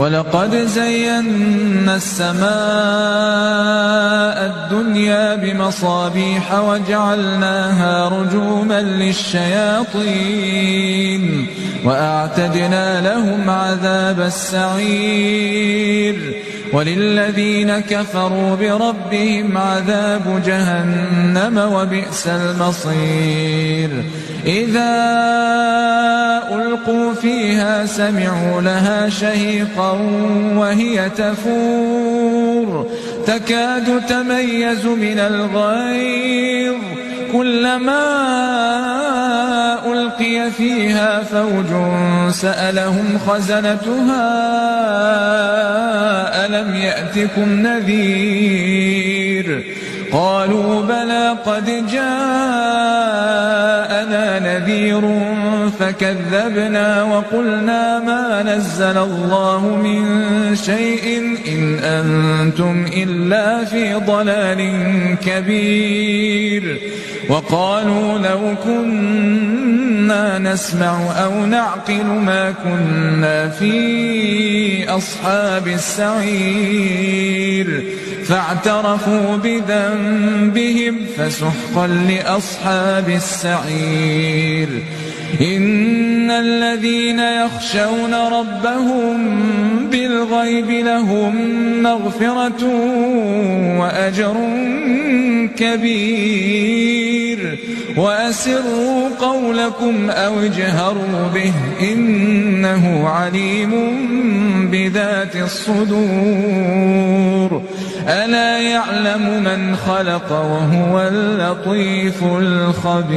وَلَقَدْ زَيَّنَّا السَّمَاءَ الدُّنْيَا بِمَصَابِيحَ وَجَعَلْنَاهَا رُجُومًا لِّلشَّيَاطِينِ وَأَعْتَدْنَا لَهُمْ عَذَابَ السَّعِيرِ وَلِلَّذِينَ كَفَرُوا بِرَبِّهِمْ عَذَابُ جَهَنَّمَ وَبِئْسَ الْمَصِيرُ إِذَا أُلْقُوا فِيهَا سَمِعُوا لَهَا شَهِيقًا وَهِيَ تَفُورُ تَكَادُ تَمَيَّزُ مِنَ الْغَيْظِ كُلَّمَا أُلْقِيَ فِيهَا فَوْجٌ سَأَلَهُمْ خَزَنَتُهَا أَلَمْ يَأْتِكُمْ نَذِيرٌ قَالُوا بَلَىٰ قَدْ جَاءَنَا نَذِيرٌ فَكَذَّبْنَا وَقُلْنَا مَا نَزَّلَ اللَّهُ مِن شَيْءٍ إِنْ أَنتُمْ إِلَّا فِي ضَلَالٍ كَبِيرٍ وَقَالُوا لَوْ كُنَّا نَسْمَعُ أَوْ نَعْقِلُ مَا كُنَّا فِي أَصْحَابِ السَّعِيرِ فاعترفوا بذنبهم فسحقا لأصحاب السعير إن الذين يخشون ربهم بالغيب لهم مغفرة وأجر كبير وأسروا قولكم أو اجهروا به إنه عليم بذات الصدور ألا يعلم من خلق وهو اللطيف الخبير.